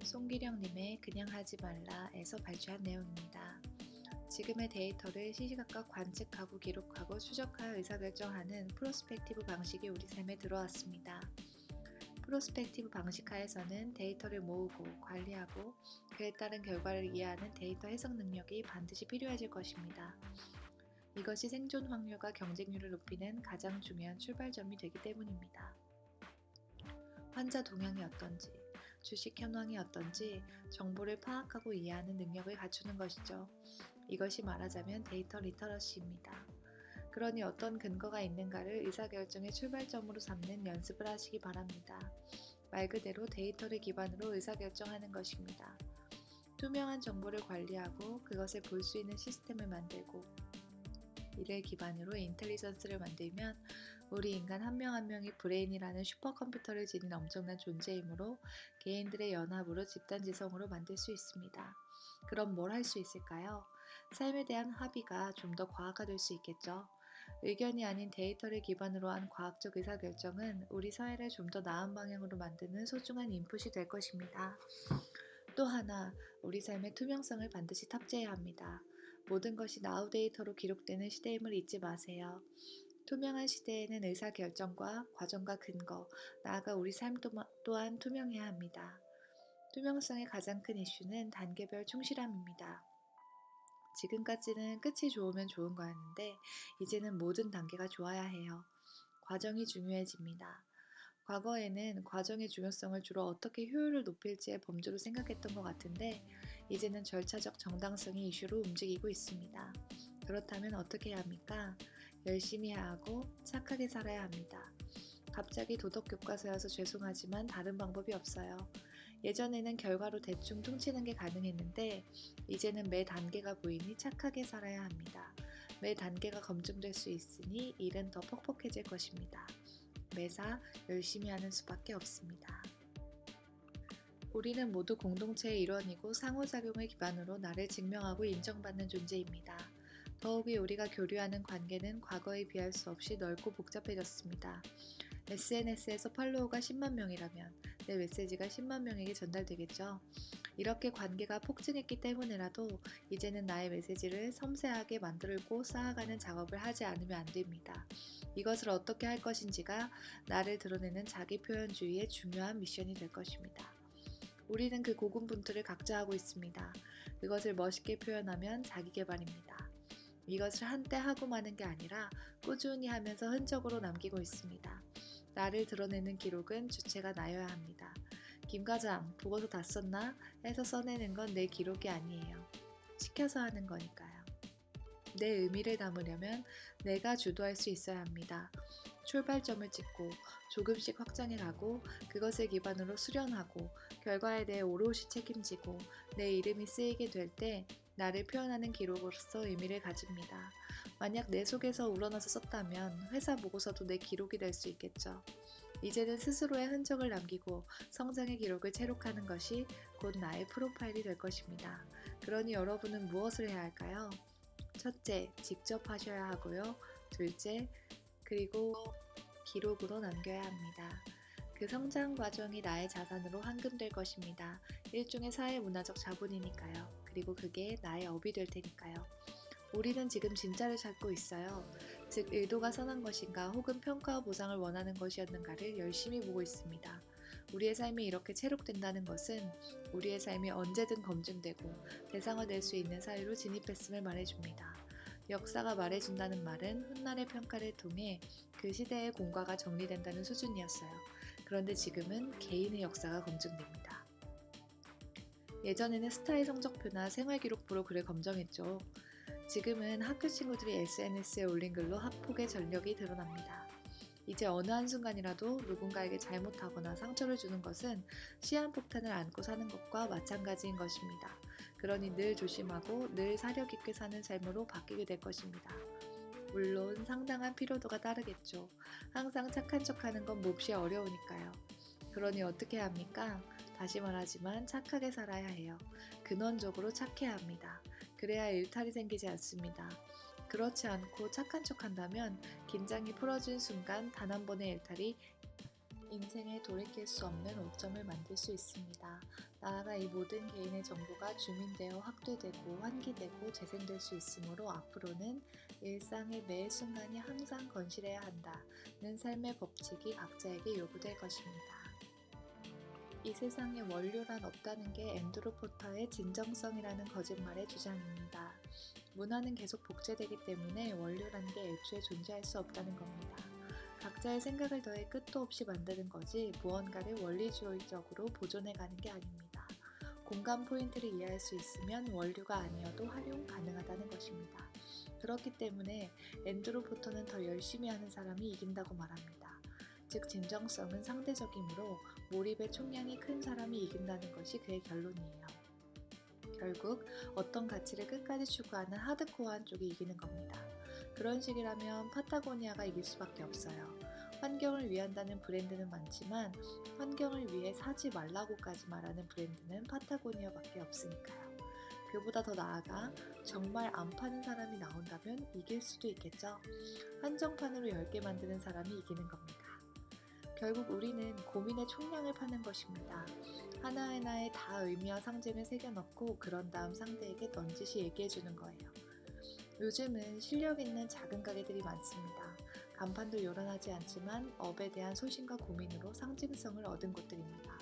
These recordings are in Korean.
송기령님의 그냥 하지 말라에서 발췌한 내용입니다. 지금의 데이터를 시시각각 관측하고 기록하고 추적하여 의사결정하는 프로스펙티브 방식이 우리 삶에 들어왔습니다. 프로스펙티브 방식 하에서는 데이터를 모으고 관리하고 그에 따른 결과를 이해하는 데이터 해석 능력이 반드시 필요해질 것입니다. 이것이 생존 확률과 경쟁률을 높이는 가장 중요한 출발점이 되기 때문입니다. 환자 동향이 어떤지, 주식 현황이 어떤지 정보를 파악하고 이해하는 능력을 갖추는 것이죠. 이것이 말하자면 데이터 리터러시입니다. 그러니 어떤 근거가 있는가를 의사결정의 출발점으로 삼는 연습을 하시기 바랍니다. 말 그대로 데이터를 기반으로 의사결정하는 것입니다. 투명한 정보를 관리하고 그것을 볼 수 있는 시스템을 만들고 이를 기반으로 인텔리전스를 만들면 우리 인간 한 명 한 명이 브레인이라는 슈퍼컴퓨터를 지닌 엄청난 존재이므로 개인들의 연합으로 집단지성으로 만들 수 있습니다. 그럼 뭘 할 수 있을까요? 삶에 대한 합의가 좀 더 과학화될 수 있겠죠. 의견이 아닌 데이터를 기반으로 한 과학적 의사결정은 우리 사회를 좀 더 나은 방향으로 만드는 소중한 인풋이 될 것입니다. 또 하나, 우리 삶의 투명성을 반드시 탑재해야 합니다. 모든 것이 나우 데이터로 기록되는 시대임을 잊지 마세요. 투명한 시대에는 의사결정과 과정과 근거, 나아가 우리 삶 또한 투명해야 합니다. 투명성의 가장 큰 이슈는 단계별 충실함입니다. 지금까지는 끝이 좋으면 좋은 거였는데 이제는 모든 단계가 좋아야 해요. 과정이 중요해집니다. 과거에는 과정의 중요성을 주로 어떻게 효율을 높일지의 범주로 생각했던 것 같은데 이제는 절차적 정당성이 이슈로 움직이고 있습니다. 그렇다면 어떻게 해야 합니까? 열심히 해야 하고 착하게 살아야 합니다. 갑자기 도덕교과서여서 죄송하지만 다른 방법이 없어요. 예전에는 결과로 대충 퉁치는 게 가능했는데 이제는 매 단계가 보이니 착하게 살아야 합니다. 매 단계가 검증될 수 있으니 일은 더 퍽퍽해질 것입니다. 매사 열심히 하는 수밖에 없습니다. 우리는 모두 공동체의 일원이고 상호작용을 기반으로 나를 증명하고 인정받는 존재입니다. 더욱이 우리가 교류하는 관계는 과거에 비할 수 없이 넓고 복잡해졌습니다. SNS에서 팔로워가 10만 명이라면 내 메시지가 10만 명에게 전달되겠죠. 이렇게 관계가 폭증했기 때문에라도 이제는 나의 메시지를 섬세하게 만들고 쌓아가는 작업을 하지 않으면 안 됩니다. 이것을 어떻게 할 것인지가 나를 드러내는 자기표현주의의 중요한 미션이 될 것입니다. 우리는 그 고군분투를 각자 하고 있습니다. 그것을 멋있게 표현하면 자기계발입니다. 이것을 한때 하고 마는 게 아니라 꾸준히 하면서 흔적으로 남기고 있습니다. 나를 드러내는 기록은 주체가 나여야 합니다. 김 과장, 보고서 다 썼나? 해서 써내는 건 내 기록이 아니에요. 시켜서 하는 거니까요. 내 의미를 담으려면 내가 주도할 수 있어야 합니다. 출발점을 찍고 조금씩 확장해가고 그것을 기반으로 수련하고 결과에 대해 오롯이 책임지고 내 이름이 쓰이게 될 때 나를 표현하는 기록으로서 의미를 가집니다. 만약 내 속에서 우러나서 썼다면 회사 보고서도 내 기록이 될 수 있겠죠. 이제는 스스로의 흔적을 남기고 성장의 기록을 체록하는 것이 곧 나의 프로파일이 될 것입니다. 그러니 여러분은 무엇을 해야 할까요? 첫째, 직접 하셔야 하고요. 둘째, 그리고 기록으로 남겨야 합니다. 그 성장 과정이 나의 자산으로 환금될 것입니다. 일종의 사회문화적 자본이니까요. 그리고 그게 나의 업이 될 테니까요. 우리는 지금 진짜를 찾고 있어요. 즉, 의도가 선한 것인가 혹은 평가와 보상을 원하는 것이었는가를 열심히 보고 있습니다. 우리의 삶이 이렇게 체록된다는 것은 우리의 삶이 언제든 검증되고 대상화될 수 있는 사회로 진입했음을 말해줍니다. 역사가 말해준다는 말은 훗날의 평가를 통해 그 시대의 공과가 정리된다는 수준이었어요. 그런데 지금은 개인의 역사가 검증됩니다. 예전에는 스타의 성적표나 생활기록부로 글을 검정했죠. 지금은 학교 친구들이 SNS에 올린 글로 학폭의 전력이 드러납니다. 이제 어느 한순간이라도 누군가에게 잘못하거나 상처를 주는 것은 시한폭탄을 안고 사는 것과 마찬가지인 것입니다. 그러니 늘 조심하고 늘 사려 깊게 사는 삶으로 바뀌게 될 것입니다. 물론 상당한 피로도가 따르겠죠. 항상 착한 척하는 건 몹시 어려우니까요. 그러니 어떻게 해야 합니까? 다시 말하지만 착하게 살아야 해요. 근원적으로 착해야 합니다. 그래야 일탈이 생기지 않습니다. 그렇지 않고 착한 척한다면 긴장이 풀어진 순간 단 한 번의 일탈이 인생에 돌이킬 수 없는 오점을 만들 수 있습니다. 나아가 이 모든 개인의 정보가 주민되어 확대되고 환기되고 재생될 수 있으므로 앞으로는 일상의 매 순간이 항상 건실해야 한다는 삶의 법칙이 각자에게 요구될 것입니다. 이 세상에 원료란 없다는 게 앤드루 포터의 진정성이라는 거짓말의 주장입니다. 문화는 계속 복제되기 때문에 원료란 게 애초에 존재할 수 없다는 겁니다. 각자의 생각을 더해 끝도 없이 만드는 거지 무언가를 원리주의적으로 보존해 가는 게 아닙니다. 공간 포인트를 이해할 수 있으면 원료가 아니어도 활용 가능하다는 것입니다. 그렇기 때문에 앤드루 포터는 더 열심히 하는 사람이 이긴다고 말합니다. 즉 진정성은 상대적이므로 몰입의 총량이 큰 사람이 이긴다는 것이 그의 결론이에요. 결국 어떤 가치를 끝까지 추구하는 하드코어한 쪽이 이기는 겁니다. 그런 식이라면 파타고니아가 이길 수밖에 없어요. 환경을 위한다는 브랜드는 많지만 환경을 위해 사지 말라고까지 말하는 브랜드는 파타고니아밖에 없으니까요. 그보다 더 나아가 정말 안 파는 사람이 나온다면 이길 수도 있겠죠. 한정판으로 10개 만드는 사람이 이기는 겁니다. 결국 우리는 고민의 총량을 파는 것입니다. 하나하나에 다 의미와 상징을 새겨넣고 그런 다음 상대에게 넌지시 얘기해주는 거예요. 요즘은 실력 있는 작은 가게들이 많습니다. 간판도 요란하지 않지만 업에 대한 소신과 고민으로 상징성을 얻은 곳들입니다.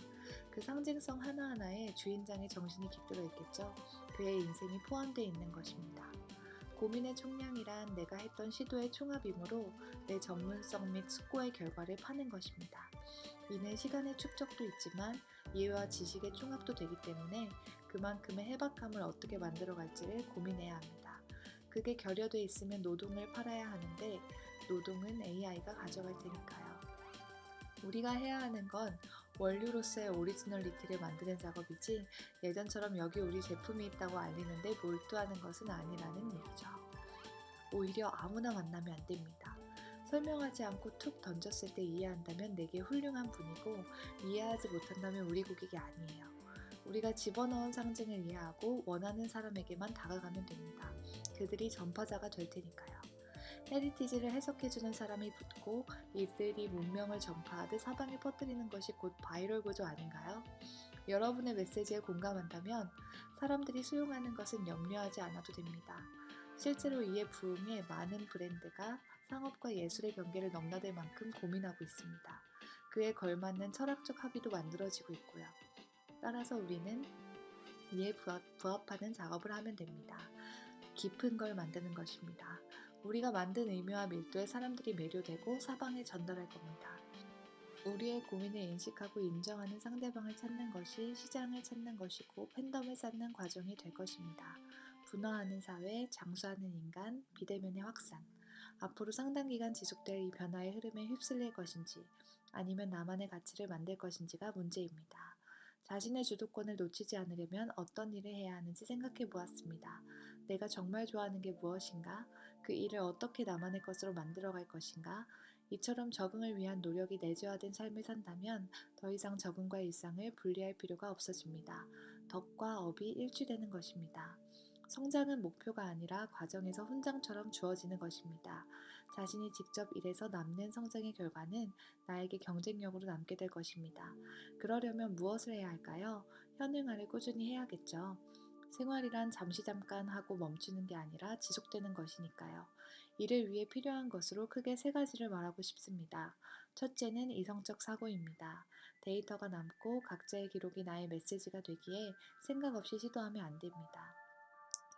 그 상징성 하나하나에 주인장의 정신이 깃들어 있겠죠. 그의 인생이 포함되어 있는 것입니다. 고민의 총량이란 내가 했던 시도의 총합이므로 내 전문성 및 숙고의 결과를 파는 것입니다. 이는 시간의 축적도 있지만 이해와 지식의 총합도 되기 때문에 그만큼의 해박함을 어떻게 만들어갈지를 고민해야 합니다. 그게 결여돼 있으면 노동을 팔아야 하는데 노동은 AI가 가져갈 테니까요. 우리가 해야 하는 건 원료로서의 오리지널리티를 만드는 작업이지 예전처럼 여기 우리 제품이 있다고 알리는데 몰두하는 것은 아니라는 얘기죠. 오히려 아무나 만나면 안 됩니다. 설명하지 않고 툭 던졌을 때 이해한다면 내게 훌륭한 분이고 이해하지 못한다면 우리 고객이 아니에요. 우리가 집어넣은 상징을 이해하고 원하는 사람에게만 다가가면 됩니다. 그들이 전파자가 될 테니까요. 헤리티지를 해석해주는 사람이 붙고 이들이 문명을 전파하듯 사방에 퍼뜨리는 것이 곧 바이럴 구조 아닌가요? 여러분의 메시지에 공감한다면 사람들이 수용하는 것은 염려하지 않아도 됩니다. 실제로 이에 부응해 많은 브랜드가 상업과 예술의 경계를 넘나들 만큼 고민하고 있습니다. 그에 걸맞는 철학적 합의도 만들어지고 있고요. 따라서 우리는 이에 부합하는 작업을 하면 됩니다. 깊은 걸 만드는 것입니다. 우리가 만든 의미와 밀도에 사람들이 매료되고 사방에 전달할 겁니다. 우리의 고민을 인식하고 인정하는 상대방을 찾는 것이 시장을 찾는 것이고 팬덤을 쌓는 과정이 될 것입니다. 분화하는 사회, 장수하는 인간, 비대면의 확산. 앞으로 상당 기간 지속될 이 변화의 흐름에 휩쓸릴 것인지 아니면 나만의 가치를 만들 것인지가 문제입니다. 자신의 주도권을 놓치지 않으려면 어떤 일을 해야 하는지 생각해 보았습니다. 내가 정말 좋아하는 게 무엇인가? 그 일을 어떻게 나만의 것으로 만들어갈 것인가? 이처럼 적응을 위한 노력이 내재화된 삶을 산다면 더 이상 적응과 일상을 분리할 필요가 없어집니다. 덕과 업이 일치되는 것입니다. 성장은 목표가 아니라 과정에서 훈장처럼 주어지는 것입니다. 자신이 직접 일해서 남는 성장의 결과는 나에게 경쟁력으로 남게 될 것입니다. 그러려면 무엇을 해야 할까요? 현행화를 꾸준히 해야겠죠. 생활이란 잠시 잠깐 하고 멈추는 게 아니라 지속되는 것이니까요. 이를 위해 필요한 것으로 크게 세 가지를 말하고 싶습니다. 첫째는 이성적 사고입니다. 데이터가 남고 각자의 기록이 나의 메시지가 되기에 생각 없이 시도하면 안 됩니다.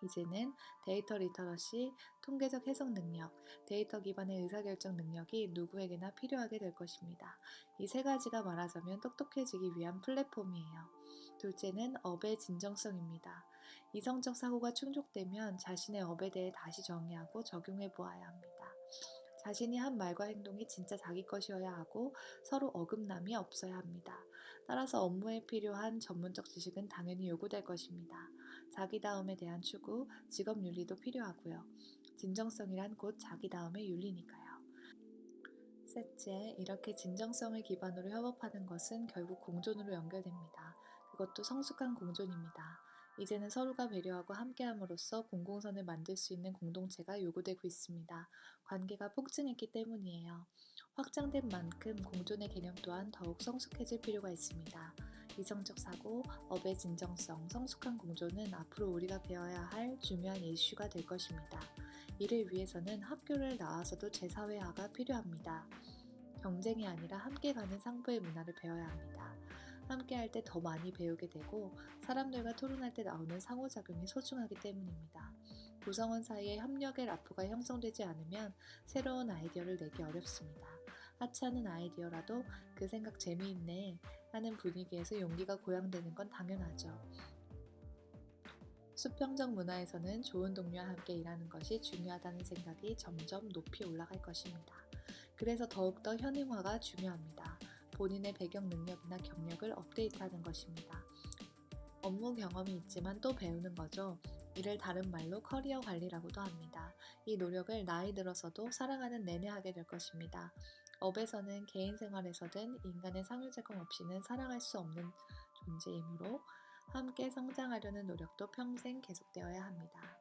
이제는 데이터 리터러시, 통계적 해석 능력, 데이터 기반의 의사결정 능력이 누구에게나 필요하게 될 것입니다. 이 세 가지가 말하자면 똑똑해지기 위한 플랫폼이에요. 둘째는 업의 진정성입니다. 이성적 사고가 충족되면 자신의 업에 대해 다시 정의하고 적용해 보아야 합니다. 자신이 한 말과 행동이 진짜 자기 것이어야 하고 서로 어긋남이 없어야 합니다. 따라서 업무에 필요한 전문적 지식은 당연히 요구될 것입니다. 자기다움에 대한 추구, 직업윤리도 필요하고요. 진정성이란 곧 자기다움의 윤리니까요. 셋째, 이렇게 진정성을 기반으로 협업하는 것은 결국 공존으로 연결됩니다. 그것도 성숙한 공존입니다. 이제는 서로가 배려하고 함께함으로써 공공선을 만들 수 있는 공동체가 요구되고 있습니다. 관계가 폭증했기 때문이에요. 확장된 만큼 공존의 개념 또한 더욱 성숙해질 필요가 있습니다. 이성적 사고, 업의 진정성, 성숙한 공존은 앞으로 우리가 배워야 할 중요한 이슈가 될 것입니다. 이를 위해서는 학교를 나와서도 재사회화가 필요합니다. 경쟁이 아니라 함께 가는 상부의 문화를 배워야 합니다. 함께 할 때 더 많이 배우게 되고 사람들과 토론할 때 나오는 상호작용이 소중하기 때문입니다. 구성원 사이에 협력의 라포가 형성되지 않으면 새로운 아이디어를 내기 어렵습니다. 하찮은 아이디어라도 그 생각 재미있네 하는 분위기에서 용기가 고양되는 건 당연하죠. 수평적 문화에서는 좋은 동료와 함께 일하는 것이 중요하다는 생각이 점점 높이 올라갈 것입니다. 그래서 더욱더 현행화가 중요합니다. 본인의 배경 능력이나 경력을 업데이트하는 것입니다. 업무 경험이 있지만 또 배우는 거죠. 이를 다른 말로 커리어 관리라고도 합니다. 이 노력을 나이 들어서도 살아가는 내내 하게 될 것입니다. 업에서는 개인 생활에서든 인간의 상호작용 없이는 살아갈 수 없는 존재이므로 함께 성장하려는 노력도 평생 계속되어야 합니다.